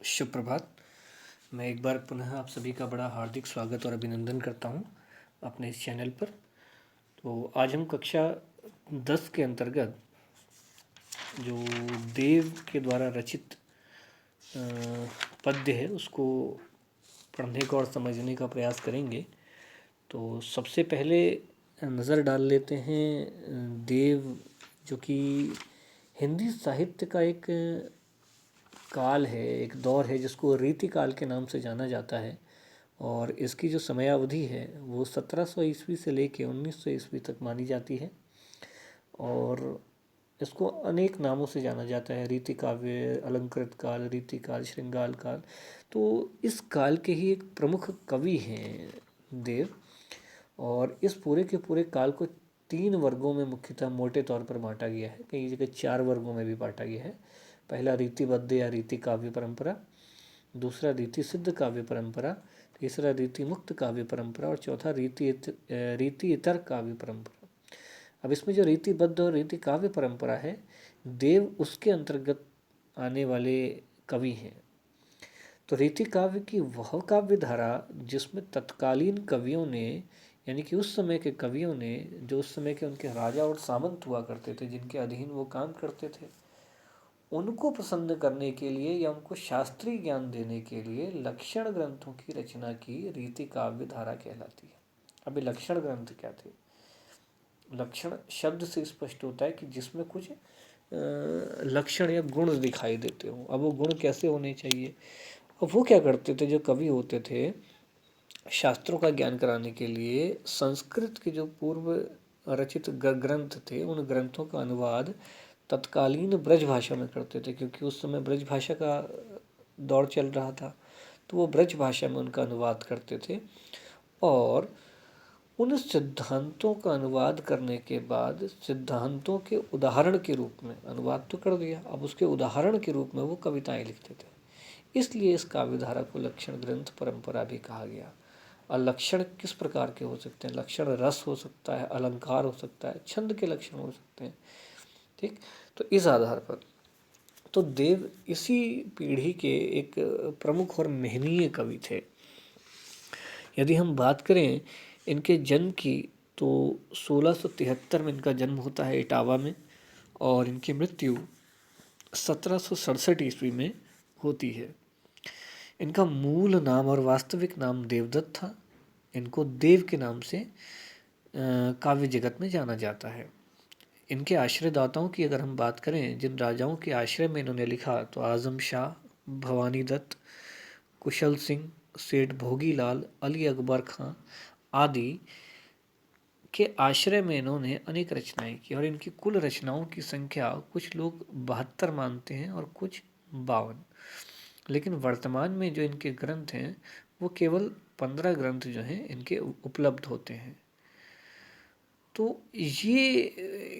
शुभ प्रभात। मैं एक बार पुनः आप सभी का बड़ा हार्दिक स्वागत और अभिनंदन करता हूं अपने इस चैनल पर। तो आज हम कक्षा 10 के अंतर्गत जो देव के द्वारा रचित पद्य है उसको पढ़ने का और समझने का प्रयास करेंगे। तो सबसे पहले नज़र डाल लेते हैं देव, जो कि हिंदी साहित्य का एक काल है, एक दौर है जिसको रीति काल के नाम से जाना जाता है। और इसकी जो समयावधि है वो 1700 ईस्वी से लेके 1900 ईस्वी तक मानी जाती है। और इसको अनेक नामों से जाना जाता है, रीति काव्य, अलंकृत काल, रीति काल, श्रृंगाल काल। तो इस काल के ही एक प्रमुख कवि हैं देव। और इस पूरे के पूरे काल को 3 वर्गों में मुख्यतः मोटे तौर पर बांटा गया है, कई जगह 4 वर्गों में भी बांटा गया है। पहला रीतिबद्ध या रीति काव्य परंपरा, दूसरा रीति सिद्ध काव्य परंपरा, तीसरा रीति मुक्त काव्य परंपरा और चौथा रीति इतर काव्य परंपरा। अब इसमें जो रीतिबद्ध और रीति काव्य परंपरा है, देव उसके अंतर्गत आने वाले कवि हैं। तो रीति काव्य की वह काव्य धारा जिसमें तत्कालीन कवियों ने, यानी कि उस समय के कवियों ने, जो उस समय के उनके राजा और सामंत हुआ करते थे, जिनके अधीन वो काम करते थे, उनको प्रसन्न करने के लिए या उनको शास्त्रीय ज्ञान देने के लिए लक्षण ग्रंथों की रचना की रीति काव्य धारा कहलाती है। अभी लक्षण ग्रंथ क्या थे? लक्षण शब्द से स्पष्ट होता है कि जिसमें कुछ लक्षण या गुण दिखाई देते हो। अब वो गुण कैसे होने चाहिए? अब वो क्या करते थे, जो कवि होते थे, शास्त्रों का ज्ञान कराने के लिए संस्कृत के जो पूर्व रचित ग्रंथ थे, उन ग्रंथों का अनुवाद तत्कालीन ब्रज भाषा में करते थे, क्योंकि उस समय ब्रज भाषा का दौर चल रहा था। तो वो ब्रज भाषा में उनका अनुवाद करते थे और उन सिद्धांतों का अनुवाद करने के बाद सिद्धांतों के उदाहरण के रूप में, अनुवाद तो कर दिया, अब उसके उदाहरण के रूप में वो कविताएं लिखते थे। इसलिए इस काव्यधारा को लक्षण ग्रंथ परंपरा भी कहा गया। और लक्षण किस प्रकार के हो सकते हैं? लक्षण रस हो सकता है, अलंकार हो सकता है, छंद के लक्षण हो सकते हैं। ठीक, तो इस आधार पर तो देव इसी पीढ़ी के एक प्रमुख और महनीय कवि थे। यदि हम बात करें इनके जन्म की, तो 1673 में इनका जन्म होता है इटावा में, और इनकी मृत्यु 1767 ईस्वी में होती है। इनका मूल नाम और वास्तविक नाम देवदत्त था। इनको देव के नाम से काव्य जगत में जाना जाता है। इनके आश्रयदाताओं की अगर हम बात करें, जिन राजाओं के आश्रय में इन्होंने लिखा, तो आज़म शाह, भवानी दत्त, कुशल सिंह, सेठ भोगीलाल, अली अकबर खां आदि के आश्रय में इन्होंने अनेक रचनाएं की। और इनकी कुल रचनाओं की संख्या कुछ लोग 72 मानते हैं और कुछ 52। लेकिन वर्तमान में जो इनके ग्रंथ हैं वो केवल 15 ग्रंथ जो हैं इनके उपलब्ध होते हैं। तो ये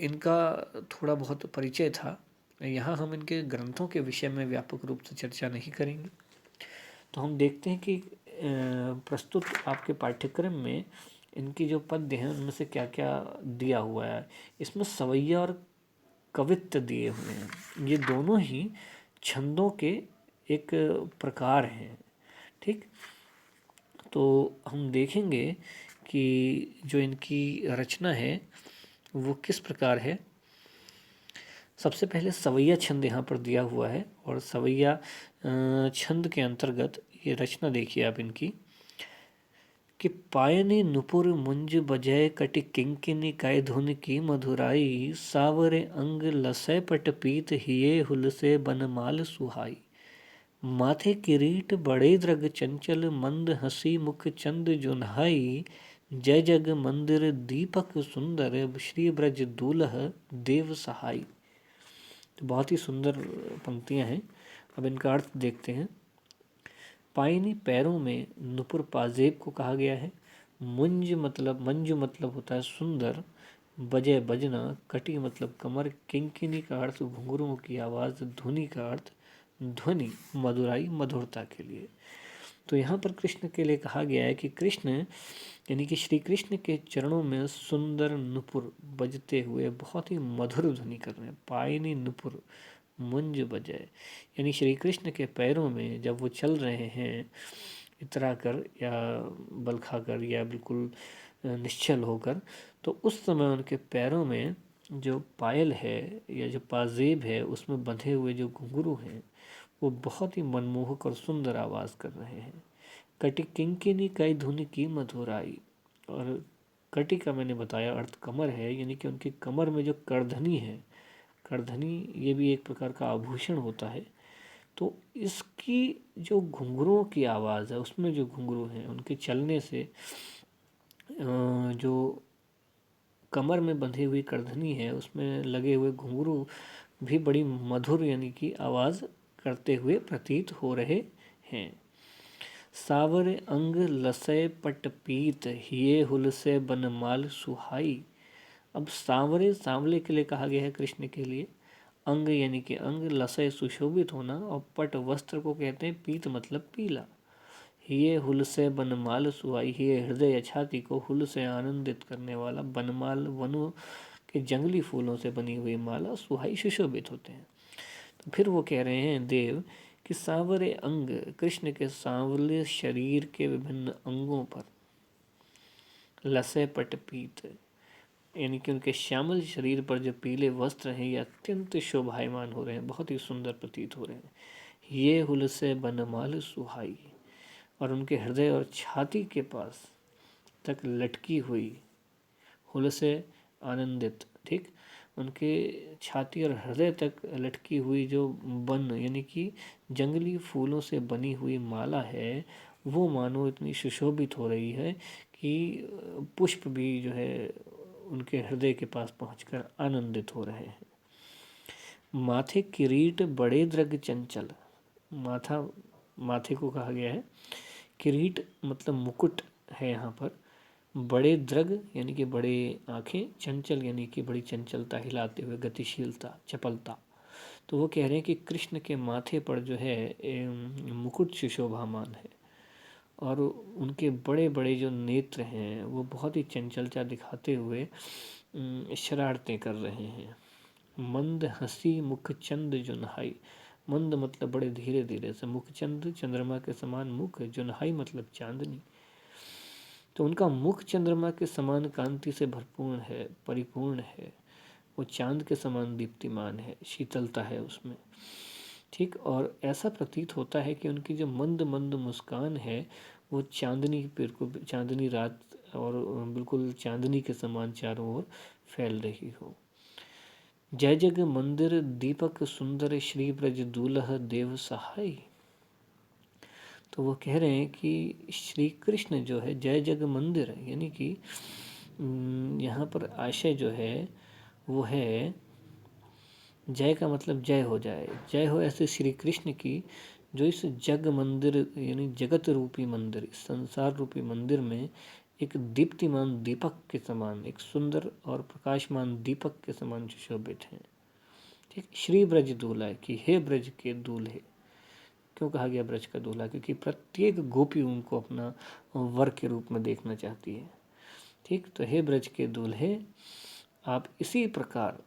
इनका थोड़ा बहुत परिचय था। यहाँ हम इनके ग्रंथों के विषय में व्यापक रूप से चर्चा नहीं करेंगे। तो हम देखते हैं कि प्रस्तुत आपके पाठ्यक्रम में इनकी जो पद्य हैं उनमें से क्या क्या दिया हुआ है। इसमें सवैया और कवित्त दिए हुए हैं। ये दोनों ही छंदों के एक प्रकार हैं। ठीक, तो हम देखेंगे कि जो इनकी रचना है वो किस प्रकार है। सबसे पहले सवैया छंद यहाँ पर दिया हुआ है, और सवैया छंद के अंतर्गत ये रचना देखिए आप इनकी, कि पायनी नुपुर मुंज बजय कटि किंकिनी काय धुन की मधुराई, सावरे अंग लसय पट पीत हिये हुल से बनमाल सुहाई, माथे किरीट बड़े द्रग चंचल मंद हंसी मुख चंद जुन्हाई, जय जग मंदिर दीपक सुंदर श्री ब्रज दूल्ह देव सहाई। तो बहुत ही सुंदर पंक्तियां हैं। अब इनका अर्थ देखते हैं। पायनी पैरों में, नुपुर पाजेब को कहा गया है, मंजू मतलब होता है सुंदर, बजय बजना, कटी मतलब कमर, किंकिनी का अर्थ घुंघरुओं की आवाज़, धुनि का अर्थ ध्वनि, मधुराई मधुरता के लिए। तो यहाँ पर कृष्ण के लिए कहा गया है कि कृष्ण यानी कि श्री कृष्ण के चरणों में सुंदर नुपुर बजते हुए बहुत ही मधुर ध्वनि कर रहे हैं। पायनी नुपुर मुंज बजे, यानी श्री कृष्ण के पैरों में जब वो चल रहे हैं इतरा कर या बल खाकर या बिल्कुल निश्चल होकर, तो उस समय उनके पैरों में जो पायल है या जो पाजेब है उसमें बंधे हुए जो घुंघरू हैं वो बहुत ही मनमोहक और सुंदर आवाज़ कर रहे हैं। कटी किंकिनी कई धुन की मधुराई, और कटी का मैंने बताया अर्थ कमर है, यानी कि उनकी कमर में जो करधनी है, करधनी ये भी एक प्रकार का आभूषण होता है, तो इसकी जो घुंघरुओं की आवाज़ है उसमें जो घुंघरू हैं उनके चलने से जो कमर में बंधी हुई करधनी है उसमें लगे हुए घुंघरू भी बड़ी मधुर यानी कि आवाज़ करते हुए प्रतीत हो रहे हैं। सावर अंग लसय पटपीत हिये हुल से बनमाल सुहाई। अब सांवरे सांवले के लिए कहा गया है कृष्ण के लिए, अंग यानी कि अंग, लसय सुशोभित होना, और पट वस्त्र को कहते हैं, पीत मतलब पीला। ये हुल से बनमाल सुहाई, ये हृदय छाती को हुल से आनंदित करने वाला, बनमाल वनों के जंगली फूलों से बनी हुई माला, सुहाई सुशोभित होते हैं। तो फिर वो कह रहे हैं देव कि सांवरे अंग, कृष्ण के सांवले शरीर के विभिन्न अंगों पर लसय पट पीत, यानी कि उनके श्यामल शरीर पर जो पीले वस्त्र हैं ये अत्यंत शोभायमान हो रहे हैं, बहुत ही सुंदर प्रतीत हो रहे हैं। ये हुल से बनमाल सुहाई, और उनके हृदय और छाती के पास तक लटकी हुई, हुल से आनंदित, ठीक, उनके छाती और हृदय तक लटकी हुई जो बन यानी कि जंगली फूलों से बनी हुई माला है वो मानो इतनी सुशोभित हो रही है कि पुष्प भी जो है उनके हृदय के पास पहुंचकर आनंदित हो रहे हैं। माथे किरीट बड़े द्रग चंचल, माथा, माथे को कहा गया है, किरीट मतलब मुकुट है यहाँ पर, बड़े द्रग यानी कि बड़े आँखें, चंचल यानी कि बड़ी चंचलता, हिलाते हुए, गतिशीलता, चपलता। तो वो कह रहे हैं कि कृष्ण के माथे पर जो है मुकुट सुशोभामान है, और उनके बड़े बड़े जो नेत्र हैं वो बहुत ही चंचलता दिखाते हुए शरारतें कर रहे हैं। मंद हंसी मुख चंद जुनहाई, मंद मतलब बड़े धीरे धीरे से, मुख चंद चंद्रमा के समान मुख, जुनहाई मतलब चांदनी, तो उनका मुख चंद्रमा के समान कांति से भरपूर है, परिपूर्ण है, वो चांद के समान दीप्तिमान है, शीतलता है उसमें, ठीक। और ऐसा प्रतीत होता है कि उनकी जो मंद मंद मुस्कान है वो चांदनी बिल्कुल, चांदनी रात और बिल्कुल चांदनी के समान चारों ओर फैल रही हो। जय जग मंदिर दीपक सुंदर श्री ब्रज दूल्ह देव सहाय, तो वो कह रहे हैं कि श्री कृष्ण जो है जय जग मंदिर, यानी कि यहाँ पर आशय जो है वो है जय का मतलब जय हो जाए, जय हो ऐसे श्री कृष्ण की, जो इस जग मंदिर यानी जगत रूपी मंदिर, इस संसार रूपी मंदिर में एक दीप्तिमान दीपक के समान, एक सुंदर और प्रकाशमान दीपक के समान सुशोभित हैं, ठीक। श्री ब्रज दूल्हा, कि हे ब्रज के दूल्हे, क्यों कहा गया ब्रज का दूल्हा, क्योंकि प्रत्येक गोपी उनको अपना वर के रूप में देखना चाहती है, ठीक। तो हे ब्रज के दूल्हे, आप इसी प्रकार,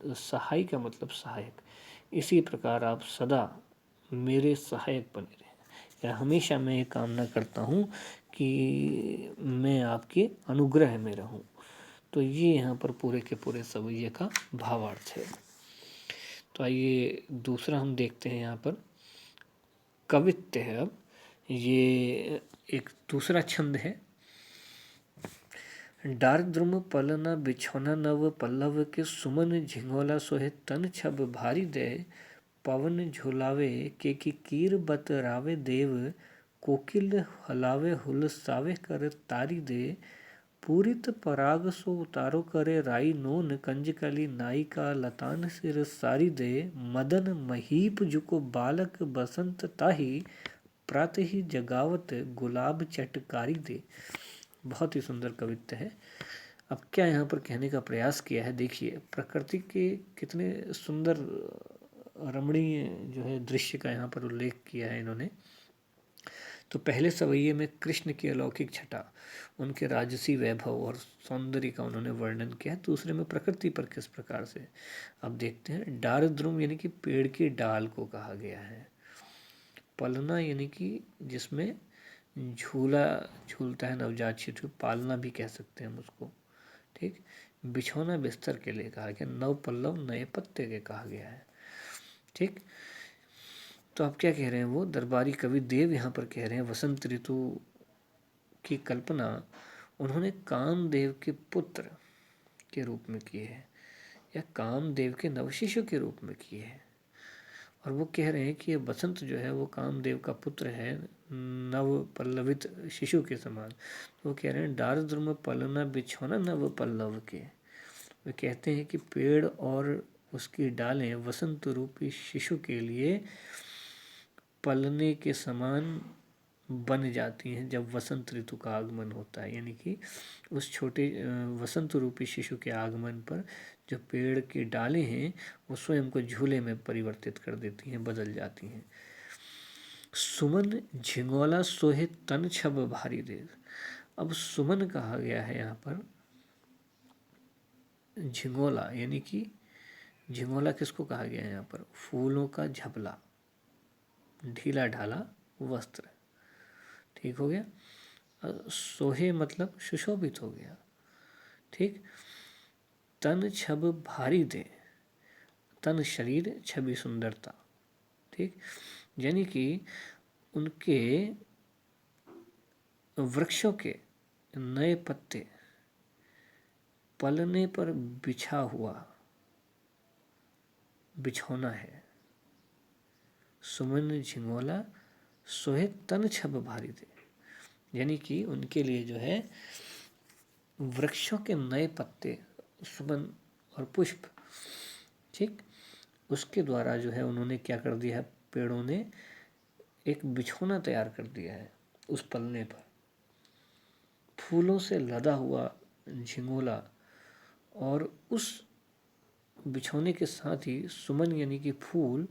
सहाय का मतलब सहायक, इसी प्रकार आप सदा मेरे सहायक बने रहें, या हमेशा मैं ये कामना करता हूँ कि मैं आपके अनुग्रह में रहूँ। तो ये यहाँ पर पूरे के पूरे सवैये का भावार्थ है। तो आइए दूसरा हम देखते हैं, यहाँ पर कवित्त है। अब ये एक दूसरा छंद है। डार द्रुम पलना बिछौना नव पल्लव के सुमन झिंगोला सोहे तन छब भारी दे पवन झुलावे के कीर बतरावे देव कोकिल हलावे हुल सावे कर तारी दे पूरित पराग सो उतारो करे राई नोन कंजकली नायिका लतान सिर सारी दे मदन महीप जुको बालक बसंत ताही प्रात ही जगावत गुलाब चटकारी दे। बहुत ही सुंदर कवित्त है। अब क्या यहाँ पर कहने का प्रयास किया है, देखिए प्रकृति के कितने सुंदर रमणीय जो है दृश्य का यहाँ पर उल्लेख किया है इन्होंने। तो पहले सवैये में कृष्ण की अलौकिक छटा, उनके राजसी वैभव और सौंदर्य का उन्होंने वर्णन किया। दूसरे में प्रकृति पर किस प्रकार से, अब देखते हैं। डारद्रुम यानी कि पेड़ की डाल को कहा गया है। पलना यानी कि जिसमें झूला झूलता है नवजात शिशु, पालना भी कह सकते हैं हम उसको, ठीक। बिछौना बिस्तर के लिए कहा गया। नव पल्लव नए पत्ते के कहा गया है, ठीक। तो अब क्या कह रहे हैं वो दरबारी कवि देव यहाँ पर कह रहे हैं वसंत ऋतु की कल्पना उन्होंने कामदेव के पुत्र के रूप में की है या कामदेव के नवशिशु के रूप में की है। और वो कह रहे हैं कि ये बसंत जो है वो कामदेव का पुत्र है, नव पल्लवित शिशु के समान। तो वो कह रहे हैं डारद्रुम पलना बिछौना नव पल्लव के। वे कहते हैं कि पेड़ और उसकी डालें वसंत रूपी शिशु के लिए पलने के समान बन जाती हैं जब वसंत ऋतु का आगमन होता है। यानी कि उस छोटे वसंत रूपी शिशु के आगमन पर जो पेड़ की डालें हैं वो स्वयं को झूले में परिवर्तित कर देती हैं, बदल जाती हैं। सुमन झिंगोला सोहे तन छब भारी देव। अब सुमन कहा गया है यहाँ पर झिंगोला, यानी कि झिंगोला किसको कहा गया है यहाँ पर, फूलों का झबला, ढीला ढाला वस्त्र, ठीक हो गया। सोहे मतलब सुशोभित हो गया, ठीक। तन छब भारी दे, तन शरीर, छवि सुंदरता, ठीक। यानी कि उनके वृक्षों के नए पत्ते पलने पर बिछा हुआ बिछौना है। सुमन झिंगोला सोहे तन छब भारी दे, यानी कि उनके लिए जो है वृक्षों के नए पत्ते, सुमन और पुष्प, ठीक, उसके द्वारा जो है उन्होंने क्या कर दिया है, पेड़ों ने एक बिछौना तैयार कर दिया है उस पलने पर। फूलों से लदा हुआ झिंगोला और उस बिछौने के साथ ही सुमन यानी कि फूल,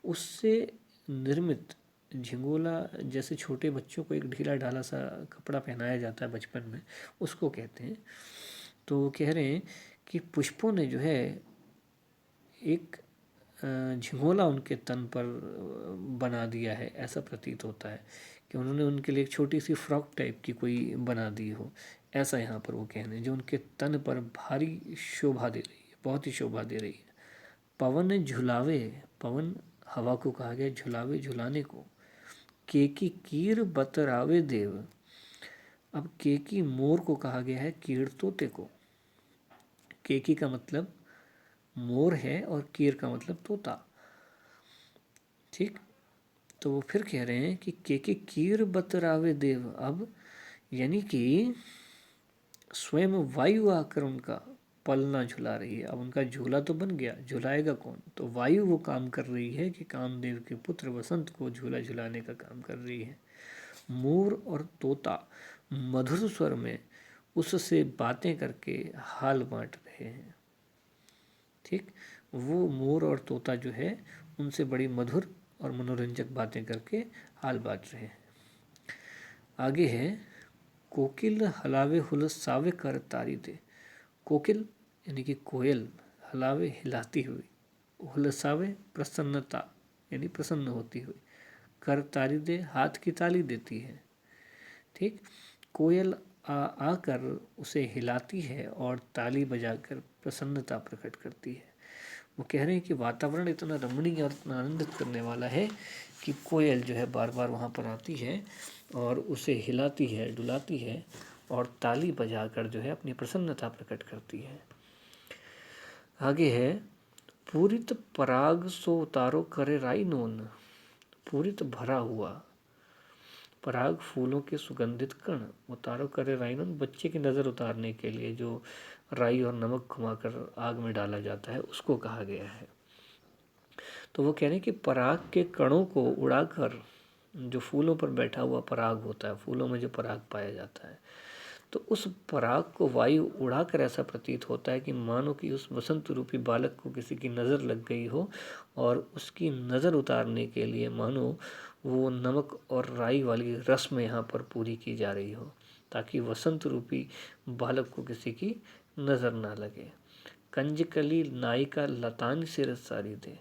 उससे निर्मित झिंगोला, जैसे छोटे बच्चों को एक ढीला ढाला सा कपड़ा पहनाया जाता है बचपन में, उसको कहते हैं। तो वो कह रहे हैं कि पुष्पों ने जो है एक झिंगोला उनके तन पर बना दिया है, ऐसा प्रतीत होता है कि उन्होंने उनके लिए एक छोटी सी फ्रॉक टाइप की कोई बना दी हो, ऐसा यहाँ पर वो कहने, जो उनके तन पर भारी शोभा दे रही है, बहुत ही शोभा दे रही है। पवन झुलावे, पवन हवा को कहा गया झुलावे, झुलाने को। केकी कीर बतरावे देव, अब केकी मोर को कहा गया है कीड़ तोते को। केकी का मतलब मोर है और कीर का मतलब तोता, ठीक। तो वो फिर कह रहे हैं कि केकी कीर बतरावे देव, अब यानी कि स्वयं वायु आकर उनका पलना झुला रही है। अब उनका झूला तो बन गया, झुलाएगा कौन, तो वायु वो काम कर रही है कि कामदेव के पुत्र वसंत को झूला झुलाने का काम कर रही है। मोर और तोता मधुर स्वर में उससे बातें करके हाल बांट रहे हैं, ठीक। वो मोर और तोता जो है उनसे बड़ी मधुर और मनोरंजक बातें करके हाल बांट रहे हैं। आगे है कोकिल हलावे हुलसावे कर तारी दे। कोकिल यानी कि कोयल, हलावे हिलाती हुई, हुलसावे प्रसन्नता यानी प्रसन्न होती हुई, कर तारी दे हाथ की ताली देती है, ठीक। कोयल आकर उसे हिलाती है और ताली बजाकर प्रसन्नता प्रकट करती है। वो कह रहे हैं कि वातावरण इतना रमणीय और इतना आनंदित करने वाला है कि कोयल जो है बार बार वहाँ पर आती है और उसे हिलाती है, डुलाती है और ताली बजाकर जो है अपनी प्रसन्नता प्रकट करती है। आगे है पूरित पराग सो उतारो करे राई नोन। पूरित भरा हुआ पराग, फूलों के सुगंधित कण, उतारो करे राई नोन, बच्चे की नज़र उतारने के लिए जो राई और नमक घुमाकर आग में डाला जाता है उसको कहा गया है। तो वो कह रहे हैं कि पराग के कणों को उड़ाकर, जो फूलों पर बैठा हुआ पराग होता है, फूलों में जो पराग पाया जाता है, तो उस पराग को वायु उड़ाकर ऐसा प्रतीत होता है कि मानो कि उस वसंत रूपी बालक को किसी की नज़र लग गई हो और उसकी नज़र उतारने के लिए मानो वो नमक और राई वाली रस्म यहाँ पर पूरी की जा रही हो, ताकि वसंत रूपी बालक को किसी की नज़र ना लगे। कंजकली नायिका लतान सिर सारी दे।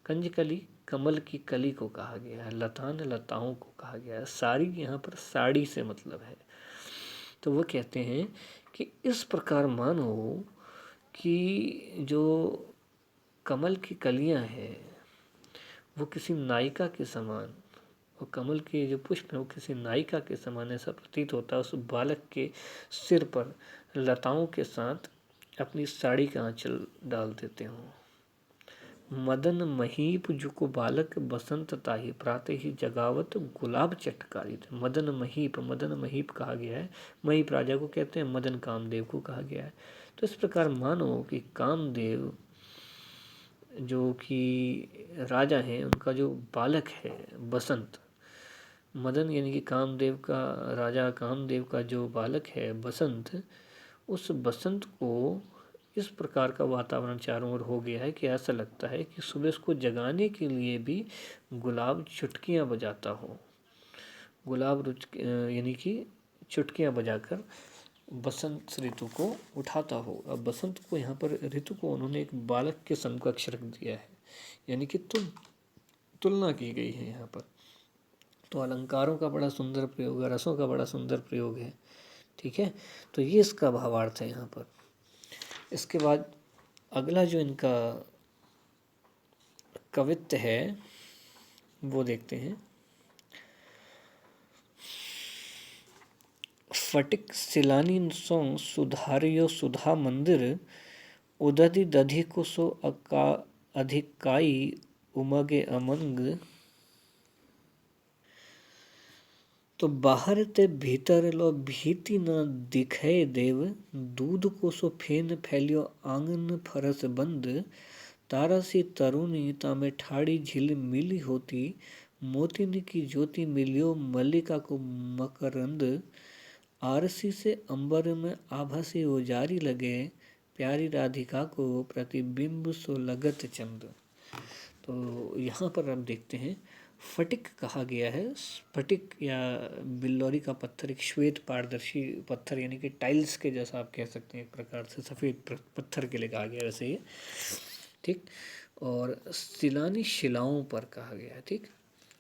कंजकली कमल की कली को कहा गया है, लतान लताओं को कहा गया है, साड़ी यहाँ पर साड़ी से मतलब है। तो वो कहते हैं कि इस प्रकार मानो कि जो कमल की कलियां हैं वो किसी नायिका के समान, और कमल के जो पुष्प हैं वो किसी नायिका के समान ऐसा प्रतीत होता है। उस बालक के सिर पर लताओं के साथ अपनी साड़ी का आंचल डाल देते हों। मदन महीप जुको बालक बसंत ताहि प्रातः ही जगावत गुलाब चटकारी थे। मदन महीप कहा गया है। महीप राजा को कहते हैं, मदन कामदेव को कहा गया है। तो इस प्रकार मानो कि कामदेव जो कि राजा हैं, उनका जो बालक है बसंत, मदन यानी कि कामदेव का, राजा कामदेव का जो बालक है बसंत, उस बसंत को इस प्रकार का वातावरण चारों ओर हो गया है कि ऐसा लगता है कि सुबह उसको जगाने के लिए भी गुलाब चुटकियां बजाता हो। गुलाब यानी कि चुटकियां बजाकर बसंत ऋतु को उठाता हो। अब बसंत को यहाँ पर ऋतु को उन्होंने एक बालक के समकक्ष रख दिया है, यानी कि तुलना की गई है यहाँ पर। तो अलंकारों का बड़ा सुंदर प्रयोग है, रसों का बड़ा सुंदर प्रयोग है। ठीक है, तो ये इसका भावार्थ है यहाँ पर। इसके बाद अगला जो इनका कवित्व है वो देखते हैं। फटिक सिलानी सो सुधारियो सुधा मंदिर, उदधि दधि को सो अधिकाई उमगे अमंग। तो बाहर ते भीतर लो भीति न दिखे देव, दूध को सो फेन फैलियो आंगन फरस बंद। तारा सी तरुणी तामे ठाड़ी झिल मिली होती, मोतिन की ज्योति मिलियो मल्लिका को मकरंद। आरसी से अंबर में आभा से उजारी लगे, प्यारी राधिका को प्रतिबिंब सो लगत चंद। तो यहाँ पर हम देखते हैं फटिक कहा गया है। स्फटिक या बिल्लौरी का पत्थर एक श्वेत पारदर्शी पत्थर, यानी कि टाइल्स के जैसा आप कह सकते हैं, एक प्रकार से सफ़ेद पत्थर के लिए कहा गया वैसे ये। ठीक, और सिलानी शिलाओं पर कहा गया है। ठीक,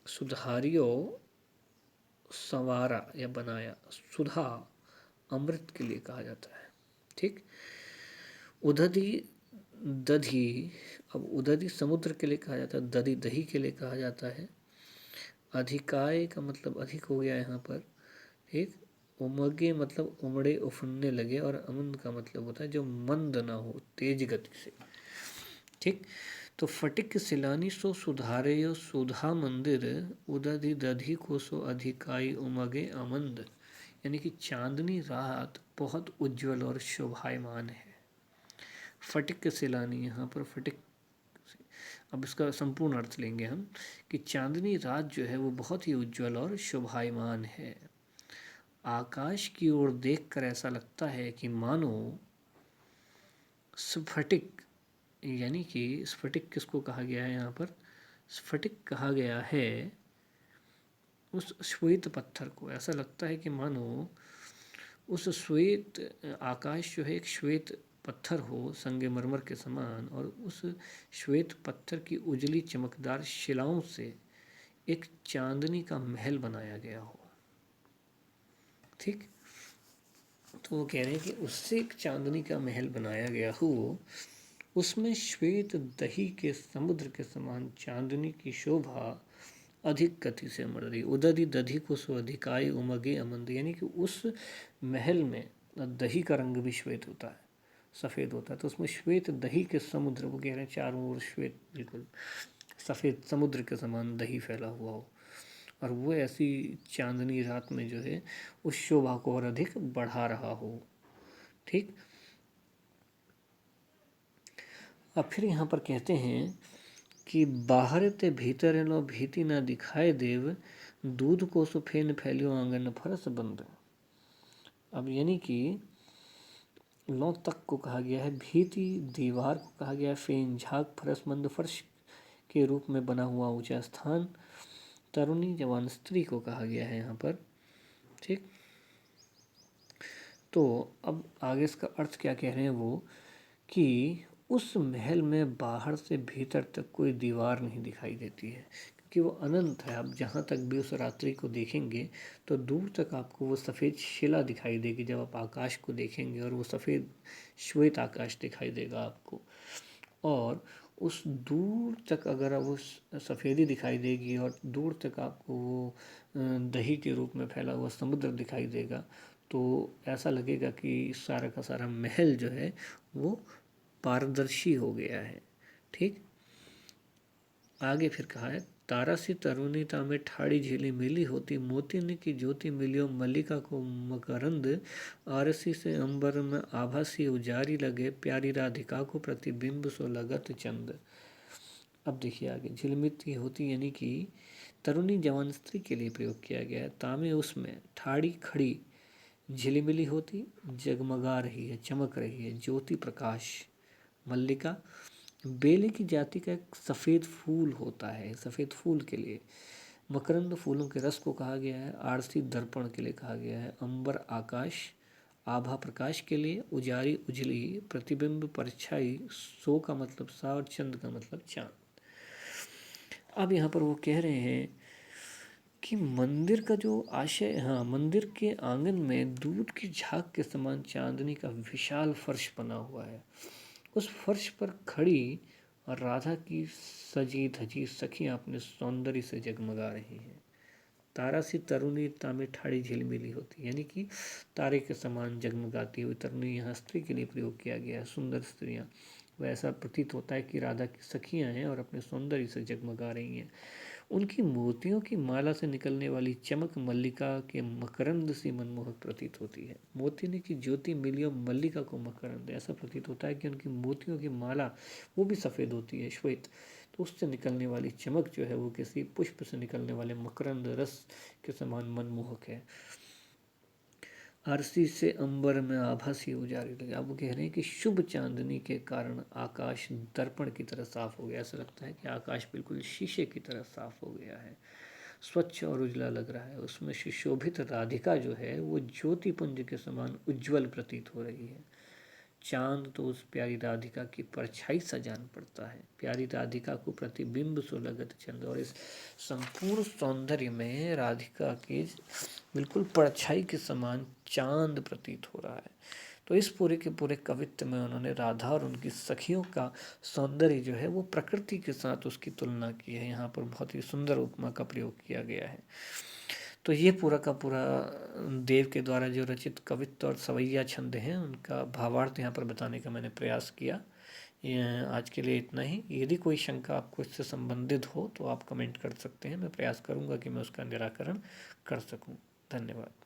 सुधारियो संवारा या बनाया, सुधा अमृत के लिए कहा जाता है। ठीक, उदधि दधि, अब उदधि समुद्र के लिए कहा जाता है, दधि दही के लिए कहा जाता है। अधिकाय का मतलब अधिक हो गया यहाँ पर। ठीक, उमगे मतलब उमड़े उफनने लगे, और अमन का मतलब होता है जो मंद ना हो, तेज गति से। ठीक, तो फटिक सिलानी सो सुधारे सुधा मंदिर, उदधि दधि को सो अधिकाई उमगे अमंद। यानी कि चांदनी रात बहुत उज्जवल और शोभायमान है। फटिक सिलानी, यहाँ पर फटिक, अब इसका संपूर्ण अर्थ लेंगे हम कि चांदनी रात जो है वो बहुत ही उज्जवल और शोभायमान है। आकाश की ओर देखकर ऐसा लगता है कि मानो स्फटिक, यानी कि स्फटिक किसको कहा गया है यहाँ पर? स्फटिक कहा गया है उस श्वेत पत्थर को। ऐसा लगता है कि मानो उस श्वेत आकाश जो है एक श्वेत पत्थर हो संगमरमर के समान, और उस श्वेत पत्थर की उजली चमकदार शिलाओं से एक चांदनी का महल बनाया गया हो। ठीक, तो वो कह रहे हैं कि उससे एक चांदनी का महल बनाया गया हो, उसमें श्वेत दही के समुद्र के समान चांदनी की शोभा अधिक गति से मर रही। उदधि दधि को सो अधिकाई उमगे अमंद, यानी कि उस महल में दही का रंग भी श्वेत होता है, सफ़ेद होता है। तो उसमें श्वेत दही के समुद्र, वो कह रहे हैं चारों ओर श्वेत बिल्कुल सफ़ेद समुद्र के समान दही फैला हुआ हो, और वो ऐसी चांदनी रात में जो है उस शोभा को और अधिक बढ़ा रहा हो। ठीक, अब फिर यहाँ पर कहते हैं कि बाहर ते भीतर लो भीति ना दिखाए देव, दूध को सुफेन फैलियो आंगन फरस बंद। अब यानी कि लौ तक को कहा गया है भीति, दीवार को कहा गया है फेन झाग, फरस मंद फर्श के रूप में बना हुआ ऊंचा स्थान, तरुणी जवान स्त्री को कहा गया है यहाँ पर। ठीक, तो अब आगे इसका अर्थ क्या कह रहे हैं वो, कि उस महल में बाहर से भीतर तक कोई दीवार नहीं दिखाई देती है, क्योंकि वो अनंत है। आप जहाँ तक भी उस रात्रि को देखेंगे तो दूर तक आपको वो सफ़ेद शिला दिखाई देगी। जब आप आकाश को देखेंगे और वो सफ़ेद श्वेत आकाश दिखाई देगा आपको, और उस दूर तक अगर आप उस सफ़ेदी दिखाई देगी और दूर तक आपको वो दही के रूप में फैला हुआ समुद्र दिखाई देगा, तो ऐसा लगेगा कि सारा का सारा महल जो है वो पारदर्शी हो गया है। ठीक, आगे फिर कहा है तारा सी तरुणीता में ठाड़ी झीली मिली होती, मोतिनी की ज्योति मिलियो मल्लिका को मकरंद, आरसी से अंबर में आभासी उजारी लगे, प्यारी राधिका को प्रतिबिंब सो लगत चंद। अब देखिए आगे, झिलमिती होती यानी कि तरुणी जवान स्त्री के लिए प्रयोग किया गया है। तामे उसमें ठाड़ी खड़ी झिलिमिली होती, जगमगा रही है, चमक रही है, ज्योति प्रकाश। मल्लिका बेले की जाति का एक सफ़ेद फूल होता है, सफ़ेद फूल के लिए। मकरंद फूलों के रस को कहा गया है। आरसी दर्पण के लिए कहा गया है। अंबर आकाश, आभा प्रकाश के लिए। उजारी उजली, प्रतिबिंब परछाई, सो का मतलब सा और चंद का मतलब चांद। अब यहाँ पर वो कह रहे हैं कि मंदिर का जो आशय, हाँ, मंदिर के आंगन में दूध की झाग के समान चांदनी का विशाल फर्श बना हुआ है। उस फर्श पर खड़ी राधा की सजी धजी सखियां अपने सौंदर्य से जगमगा रही हैं। तारा सी तरुणी तामे ठाड़ी झिलमिली होती, यानी कि तारे के समान जगमगाती हुई तरुणी यहाँ स्त्री के लिए प्रयोग किया गया है, सुंदर स्त्रियाँ। वैसा प्रतीत होता है कि राधा की सखियाँ हैं और अपने सौंदर्य से जगमगा रही हैं। उनकी मोतियों की माला से निकलने वाली चमक मल्लिका के मकरंद सी मनमोहक प्रतीत होती है। मोतिनी की ज्योति मिली और मल्लिका को मकरंद, ऐसा प्रतीत होता है कि उनकी मोतियों की माला वो भी सफ़ेद होती है, श्वेत, तो उससे निकलने वाली चमक जो है वो किसी पुष्प से निकलने वाले मकरंद रस के समान मनमोहक है। आरसी से अंबर में आभासी उजारी लगे। अब वो कह रहे हैं कि शुभ चांदनी के कारण आकाश दर्पण की तरह साफ हो गया। ऐसा लगता है कि आकाश बिल्कुल शीशे की तरह साफ हो गया है, स्वच्छ और उजला लग रहा है। उसमें सुशोभित राधिका जो है वो ज्योतिपुंज के समान उज्जवल प्रतीत हो रही है। चांद तो उस प्यारी राधिका की परछाई सा जान पड़ता है। प्यारी राधिका को प्रतिबिंब सो लगत चंद, और इस संपूर्ण सौंदर्य में राधिका की बिल्कुल परछाई के समान चांद प्रतीत हो रहा है। तो इस पूरे के पूरे कवित्व में उन्होंने राधा और उनकी सखियों का सौंदर्य जो है वो प्रकृति के साथ उसकी तुलना की है। यहाँ पर बहुत ही सुंदर उपमा का प्रयोग किया गया है। तो ये पूरा का पूरा देव के द्वारा जो रचित कवित्व और सवैया छंद हैं उनका भावार्थ यहाँ पर बताने का मैंने प्रयास किया। आज के लिए इतना ही। यदि कोई शंका आपको इससे संबंधित हो तो आप कमेंट कर सकते हैं, मैं प्रयास करूँगा कि मैं उसका निराकरण कर सकूँ। धन्यवाद।